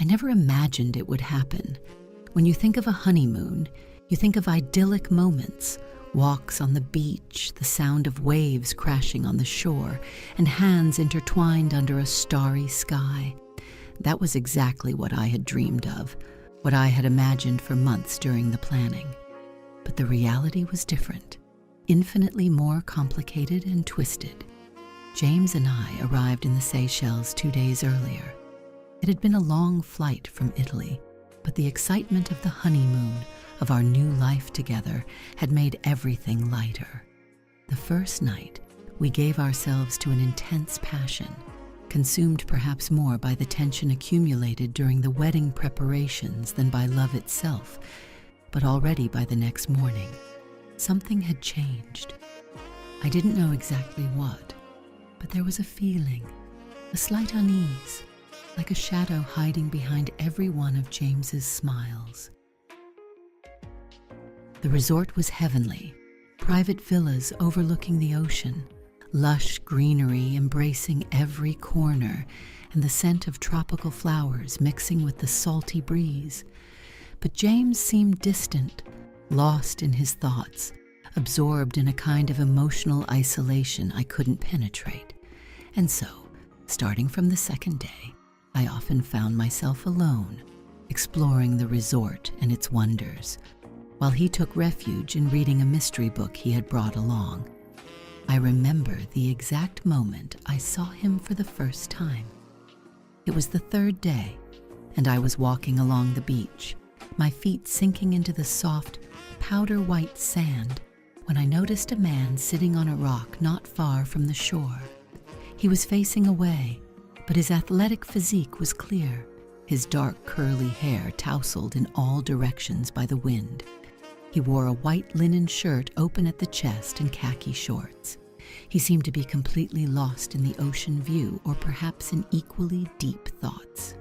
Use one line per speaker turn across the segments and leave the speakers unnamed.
never imagined it would happen. When you think of a honeymoon, you think of idyllic moments, walks on the beach, the sound of waves crashing on the shore, and hands intertwined under a starry sky. That was exactly what I had dreamed of, what I had imagined for months during the planning. But the reality was different, infinitely more complicated and twisted. James and I arrived in the Seychelles 2 days earlier. It had been a long flight from Italy, but the excitement of the honeymoon, of our new life together, had made everything lighter. The first night, we gave ourselves to an intense passion, consumed perhaps more by the tension accumulated during the wedding preparations than by love itself, but already by the next morning, something had changed. I didn't know exactly what, but there was a feeling, a slight unease, like a shadow hiding behind every one of James's smiles. The resort was heavenly, private villas overlooking the ocean, lush greenery embracing every corner, and the scent of tropical flowers mixing with the salty breeze. But James seemed distant, lost in his thoughts, absorbed in a kind of emotional isolation I couldn't penetrate. And so, starting from the second day, I often found myself alone, exploring the resort and its wonders, while he took refuge in reading a mystery book he had brought along. I remember the exact moment I saw him for the first time. It was the third day, and I was walking along the beach, my feet sinking into the soft, powder-white sand, when I noticed a man sitting on a rock not far from the shore. He was facing away, but his athletic physique was clear, his dark curly hair tousled in all directions by the wind. He wore a white linen shirt open at the chest and khaki shorts. He seemed to be completely lost in the ocean view, or perhaps in equally deep thoughts.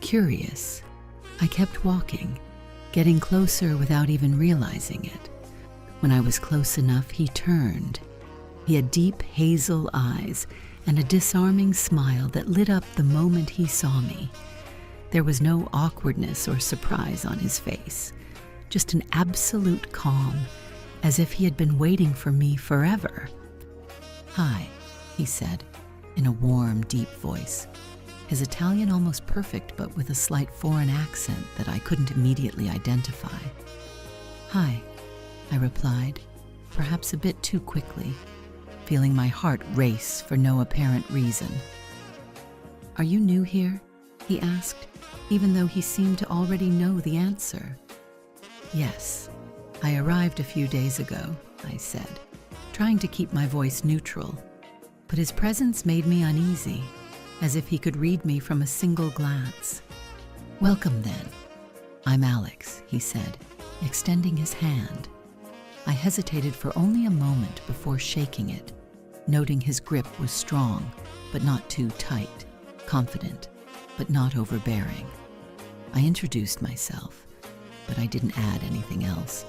Curious, I kept walking, getting closer without even realizing it. When I was close enough, he turned. He had deep hazel eyes and a disarming smile that lit up the moment he saw me. There was no awkwardness or surprise on his face, just an absolute calm, as if he had been waiting for me forever. "Hi," he said, in a warm, deep voice, his Italian almost perfect but with a slight foreign accent that I couldn't immediately identify. "Hi," I replied, perhaps a bit too quickly, feeling my heart race for no apparent reason. "Are you new here?" he asked, even though he seemed to already know the answer. "Yes, I arrived a few days ago," I said, trying to keep my voice neutral, but his presence made me uneasy, as if he could read me from a single glance. "Welcome then. I'm Alex," he said, extending his hand. I hesitated for only a moment before shaking it, noting his grip was strong, but not too tight, confident, but not overbearing. I introduced myself, but I didn't add anything else.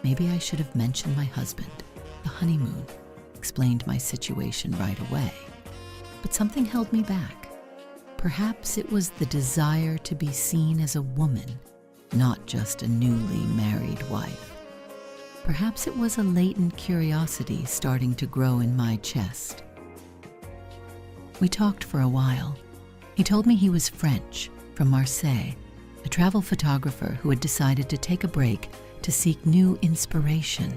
Maybe I should have mentioned my husband, the honeymoon, explained my situation right away. But something held me back. Perhaps it was the desire to be seen as a woman, not just a newly married wife. Perhaps it was a latent curiosity starting to grow in my chest. We talked for a while. He told me he was French, from Marseille, a travel photographer who had decided to take a break to seek new inspiration.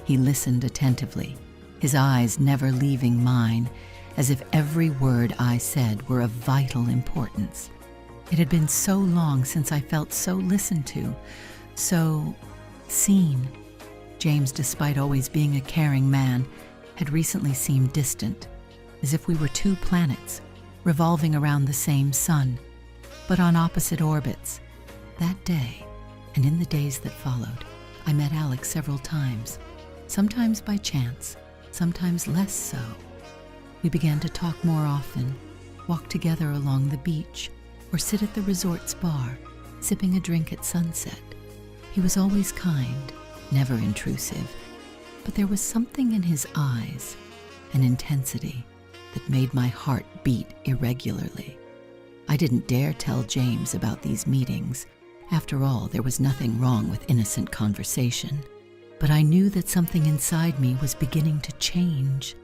He listened attentively, his eyes never leaving mine, as if every word I said were of vital importance. It had been so long since I felt so listened to, so seen. James, despite always being a caring man, had recently seemed distant, as if we were two planets, revolving around the same sun, but on opposite orbits. That day, and in the days that followed, I met Alex several times, sometimes by chance, sometimes less so. We began to talk more often, walk together along the beach, or sit at the resort's bar, sipping a drink at sunset. He was always kind, never intrusive, but there was something in his eyes, an intensity, that made my heart beat irregularly. I didn't dare tell James about these meetings. After all, there was nothing wrong with innocent conversation. But I knew that something inside me was beginning to change.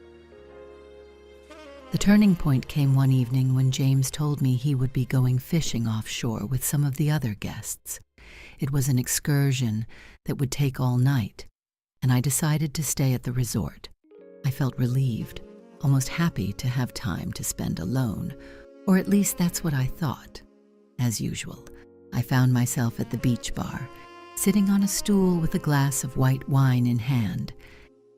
The turning point came one evening when James told me he would be going fishing offshore with some of the other guests. It was an excursion that would take all night, and I decided to stay at the resort. I felt relieved, almost happy to have time to spend alone, or at least that's what I thought. As usual, I found myself at the beach bar, sitting on a stool with a glass of white wine in hand.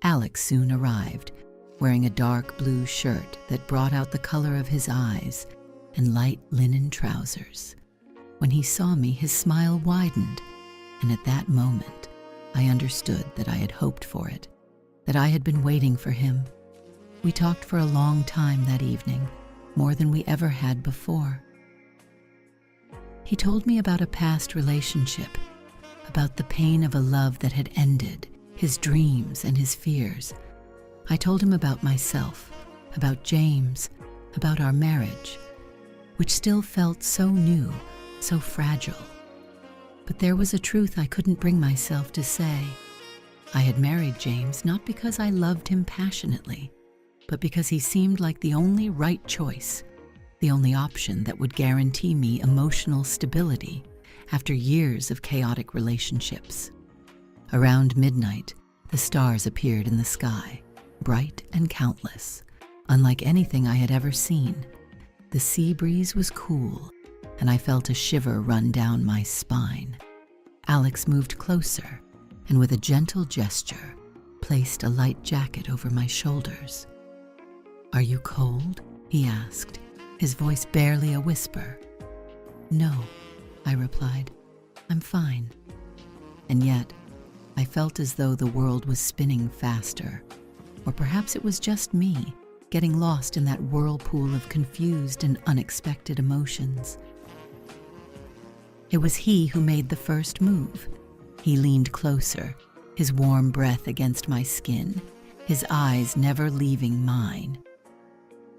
Alex soon arrived, wearing a dark blue shirt that brought out the color of his eyes and light linen trousers. When he saw me, his smile widened, and at that moment, I understood that I had hoped for it, that I had been waiting for him. We talked for a long time that evening, more than we ever had before. He told me about a past relationship, about the pain of a love that had ended, his dreams and his fears. I told him about myself, about James, about our marriage, which still felt so new, so fragile. But there was a truth I couldn't bring myself to say. I had married James not because I loved him passionately, but because he seemed like the only right choice, the only option that would guarantee me emotional stability after years of chaotic relationships. Around midnight, the stars appeared in the sky, bright and countless, unlike anything I had ever seen. The sea breeze was cool, and I felt a shiver run down my spine. Alex moved closer, and with a gentle gesture, placed a light jacket over my shoulders. "Are you cold?" he asked, his voice barely a whisper. "No," I replied. "I'm fine." And yet, I felt as though the world was spinning faster, or perhaps it was just me, getting lost in that whirlpool of confused and unexpected emotions. It was he who made the first move. He leaned closer, his warm breath against my skin, his eyes never leaving mine.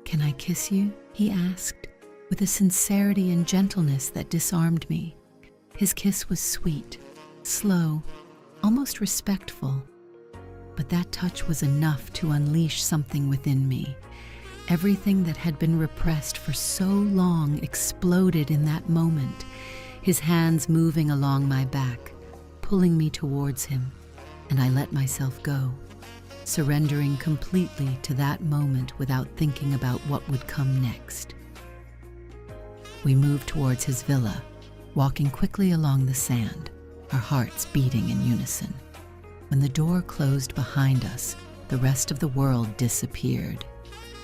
"Can I kiss you?" he asked, with a sincerity and gentleness that disarmed me. His kiss was sweet, slow, almost respectful. But that touch was enough to unleash something within me. Everything that had been repressed for so long exploded in that moment, his hands moving along my back, pulling me towards him, and I let myself go, surrendering completely to that moment without thinking about what would come next. We moved towards his villa, walking quickly along the sand, our hearts beating in unison. When the door closed behind us, the rest of the world disappeared.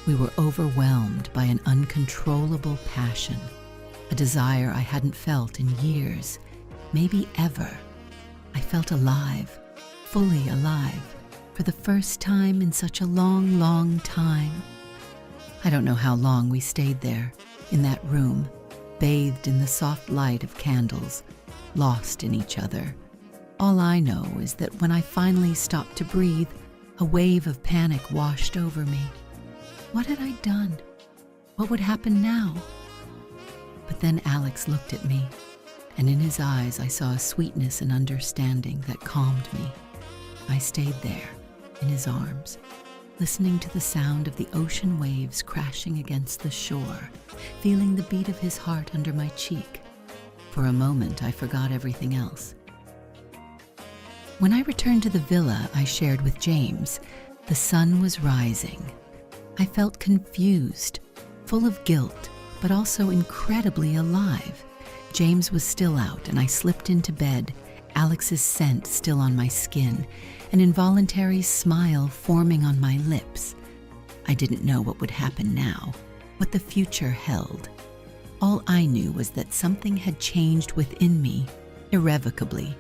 We were overwhelmed by an uncontrollable passion, a desire I hadn't felt in years, maybe ever. I felt alive, fully alive, for the first time in such a long, long time. I don't know how long we stayed there, in that room, bathed in the soft light of candles, lost in each other. All I know is that when I finally stopped to breathe, a wave of panic washed over me. What had I done? What would happen now? But then Alex looked at me, and in his eyes I saw a sweetness and understanding that calmed me. I stayed there, in his arms, listening to the sound of the ocean waves crashing against the shore, feeling the beat of his heart under my cheek. For a moment, I forgot everything else. When I returned to the villa I shared with James, the sun was rising. I felt confused, full of guilt, but also incredibly alive. James was still out, and I slipped into bed, Alex's scent still on my skin, an involuntary smile forming on my lips. I didn't know what would happen now, what the future held. All I knew was that something had changed within me, irrevocably,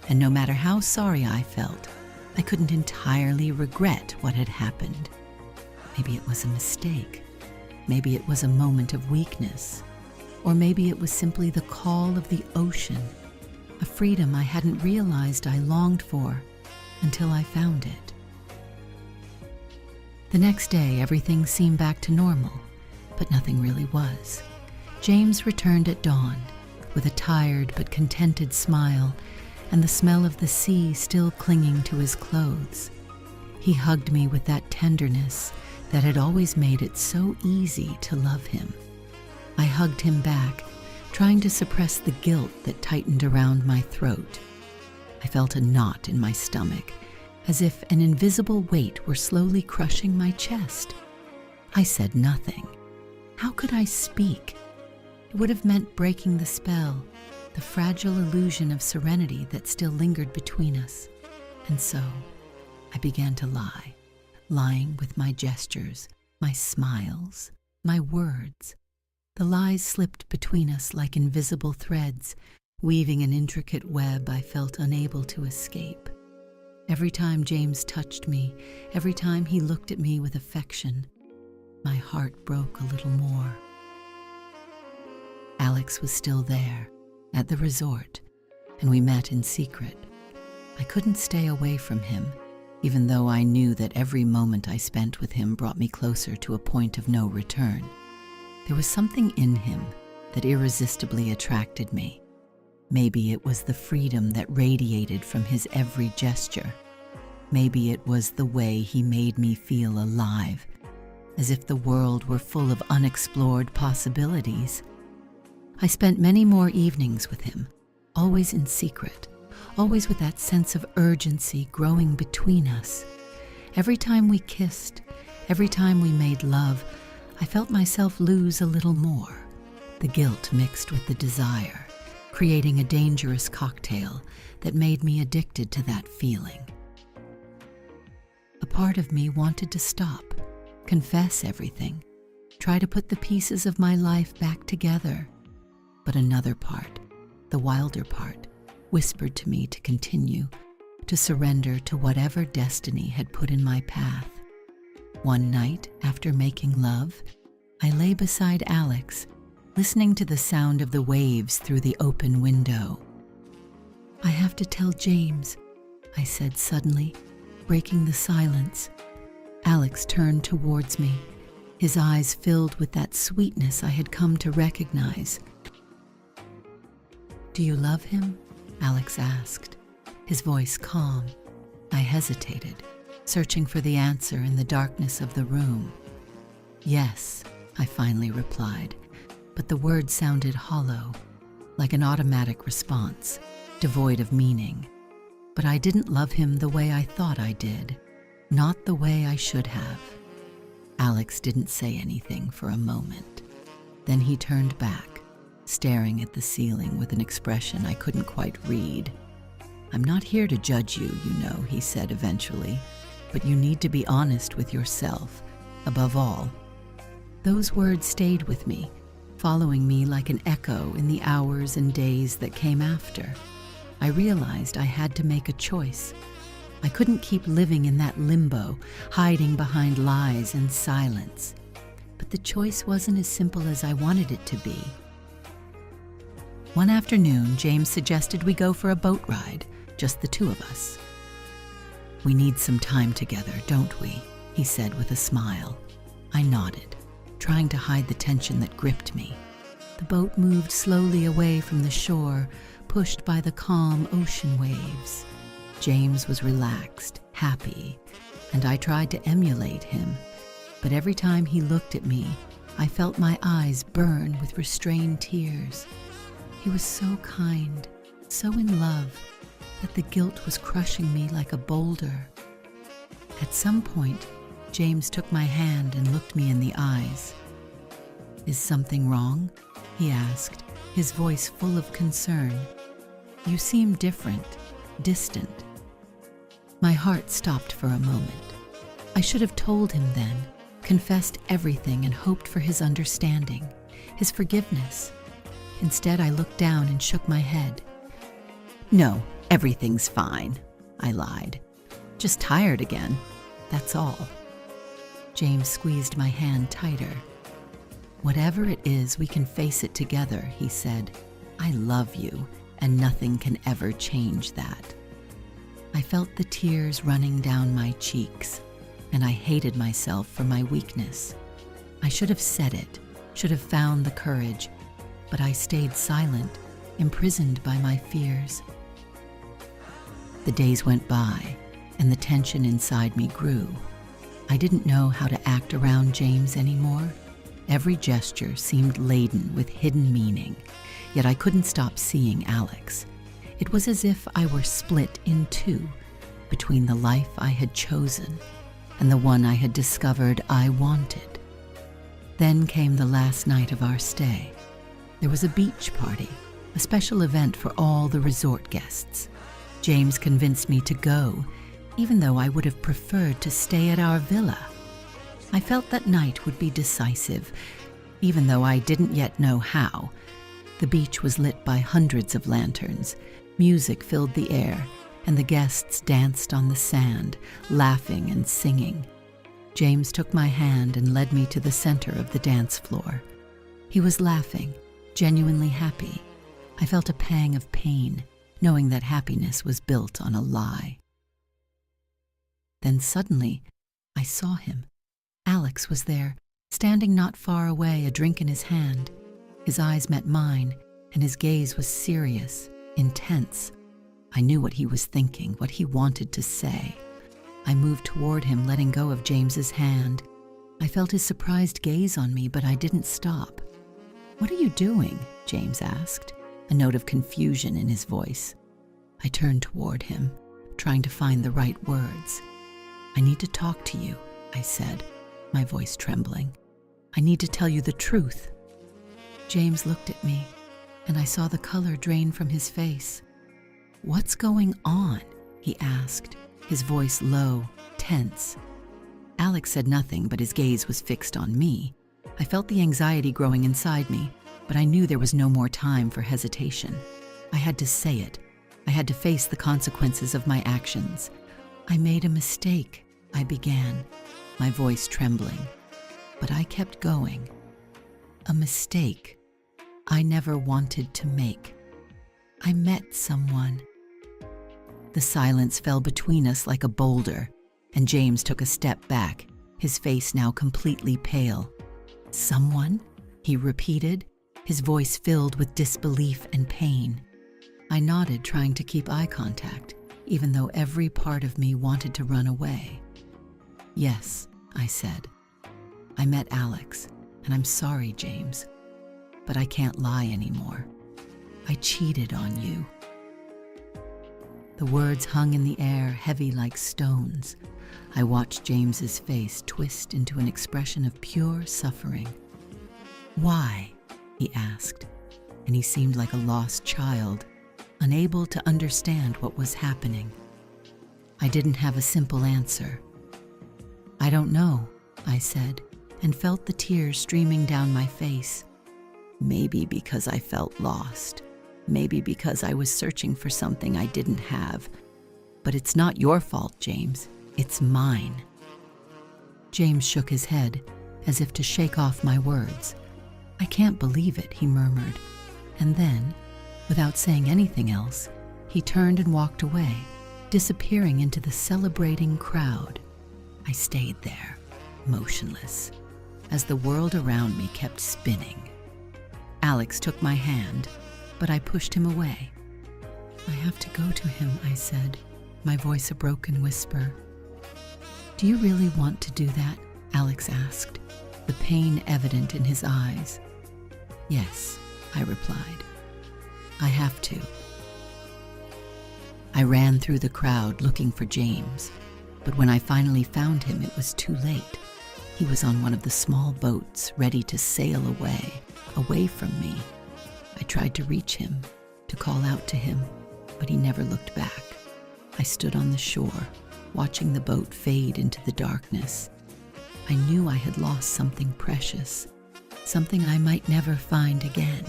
and no matter how sorry I felt, I couldn't entirely regret what had happened. Maybe it was a mistake. Maybe it was a moment of weakness. Or maybe it was simply the call of the ocean, a freedom I hadn't realized I longed for until I found it. The next day, everything seemed back to normal, but nothing really was. James returned at dawn, with a tired but contented smile and the smell of the sea still clinging to his clothes. He hugged me with that tenderness that had always made it so easy to love him. I hugged him back, trying to suppress the guilt that tightened around my throat. I felt a knot in my stomach, as if an invisible weight were slowly crushing my chest. I said nothing. How could I speak? It would have meant breaking the spell, the fragile illusion of serenity that still lingered between us. And so, I began to lie, lying with my gestures, my smiles, my words. The lies slipped between us like invisible threads, weaving an intricate web I felt unable to escape. Every time James touched me, every time he looked at me with affection, my heart broke a little more. Alex was still there, at the resort, and we met in secret. I couldn't stay away from him, even though I knew that every moment I spent with him brought me closer to a point of no return. There was something in him that irresistibly attracted me. Maybe it was the freedom that radiated from his every gesture. Maybe it was the way he made me feel alive, as if the world were full of unexplored possibilities. I spent many more evenings with him, always in secret, always with that sense of urgency growing between us. Every time we kissed, every time we made love, I felt myself lose a little more, the guilt mixed with the desire, creating a dangerous cocktail that made me addicted to that feeling. A part of me wanted to stop, confess everything, try to put the pieces of my life back together. But another part, the wilder part, whispered to me to continue, to surrender to whatever destiny had put in my path. One night, after making love, I lay beside Alex, listening to the sound of the waves through the open window. "I have to tell James," I said suddenly, breaking the silence. Alex turned towards me, his eyes filled with that sweetness I had come to recognize. "Do you love him?" Alex asked, his voice calm. I hesitated, searching for the answer in the darkness of the room. "Yes," I finally replied, but the word sounded hollow, like an automatic response, devoid of meaning. But I didn't love him the way I thought I did, not the way I should have. Alex didn't say anything for a moment. Then he turned back, staring at the ceiling with an expression I couldn't quite read. "I'm not here to judge you, you know," he said eventually, "but you need to be honest with yourself, above all." Those words stayed with me, following me like an echo in the hours and days that came after. I realized I had to make a choice. I couldn't keep living in that limbo, hiding behind lies and silence. But the choice wasn't as simple as I wanted it to be. One afternoon, James suggested we go for a boat ride, just the two of us. "We need some time together, don't we?" he said with a smile. I nodded, trying to hide the tension that gripped me. The boat moved slowly away from the shore, pushed by the calm ocean waves. James was relaxed, happy, and I tried to emulate him. But every time he looked at me, I felt my eyes burn with restrained tears. He was so kind, so in love, that the guilt was crushing me like a boulder. At some point, James took my hand and looked me in the eyes. "Is something wrong?" he asked, his voice full of concern. "You seem different, distant." My heart stopped for a moment. I should have told him then, confessed everything and hoped for his understanding, his forgiveness. Instead, I looked down and shook my head. "No, everything's fine," I lied. "Just tired again, that's all." James squeezed my hand tighter. "Whatever it is, we can face it together," he said. "I love you, and nothing can ever change that." I felt the tears running down my cheeks, and I hated myself for my weakness. I should have said it, should have found the courage, but I stayed silent, imprisoned by my fears. The days went by, and the tension inside me grew. I didn't know how to act around James anymore. Every gesture seemed laden with hidden meaning, yet I couldn't stop seeing Alex. It was as if I were split in two, between the life I had chosen and the one I had discovered I wanted. Then came the last night of our stay. There was a beach party, a special event for all the resort guests. James convinced me to go, even though I would have preferred to stay at our villa. I felt that night would be decisive, even though I didn't yet know how. The beach was lit by hundreds of lanterns, music filled the air, and the guests danced on the sand, laughing and singing. James took my hand and led me to the center of the dance floor. He was laughing, genuinely happy. I felt a pang of pain, knowing that happiness was built on a lie. Then suddenly, I saw him. Alex was there, standing not far away, a drink in his hand. His eyes met mine, and his gaze was serious, intense. I knew what he was thinking, what he wanted to say. I moved toward him, letting go of James's hand. I felt his surprised gaze on me, but I didn't stop. "What are you doing?" James asked, a note of confusion in his voice. I turned toward him, trying to find the right words. "I need to talk to you," I said, my voice trembling. "I need to tell you the truth." James looked at me, and I saw the color drain from his face. "What's going on?" he asked, his voice low, tense. Alex said nothing, but his gaze was fixed on me. I felt the anxiety growing inside me, but I knew there was no more time for hesitation. I had to say it. I had to face the consequences of my actions. "I made a mistake," I began, my voice trembling. But I kept going. A mistake I never wanted to make. I met someone. The silence fell between us like a boulder, and James took a step back, his face now completely pale. "Someone?" he repeated, his voice filled with disbelief and pain. I nodded, trying to keep eye contact, even though every part of me wanted to run away. "Yes," I said. "I met Alex, and I'm sorry, James. But I can't lie anymore. I cheated on you." The words hung in the air, heavy like stones. I watched James's face twist into an expression of pure suffering. "Why?" he asked, and he seemed like a lost child, unable to understand what was happening. I didn't have a simple answer. "I don't know," I said, and felt the tears streaming down my face. Maybe because I felt lost. Maybe because I was searching for something I didn't have. But it's not your fault, James. It's mine. James shook his head, as if to shake off my words. "I can't believe it," he murmured. And then, without saying anything else, he turned and walked away, disappearing into the celebrating crowd. I stayed there, motionless, as the world around me kept spinning. Alex took my hand, but I pushed him away. "I have to go to him," I said, my voice a broken whisper. "Do you really want to do that?" Alex asked, the pain evident in his eyes. "Yes," I replied. "I have to." I ran through the crowd looking for James, but when I finally found him, it was too late. He was on one of the small boats, ready to sail away from me. I tried to reach him, to call out to him, but he never looked back. I stood on the shore, watching the boat fade into the darkness. I knew I had lost something precious, something I might never find again.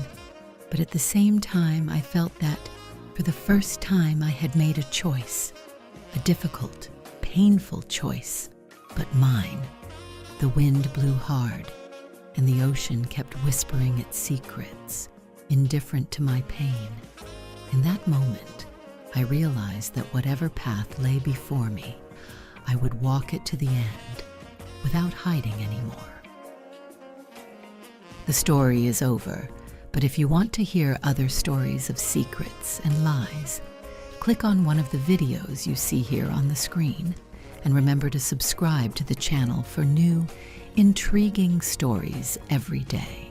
But at the same time, I felt that, for the first time, I had made a choice. A difficult, painful choice, but mine. The wind blew hard, and the ocean kept whispering its secrets, indifferent to my pain. In that moment, I realized that whatever path lay before me, I would walk it to the end, without hiding anymore. The story is over, But if you want to hear other stories of secrets and lies, click on one of the videos you see here on the screen, and remember to subscribe to the channel for new, intriguing stories every day.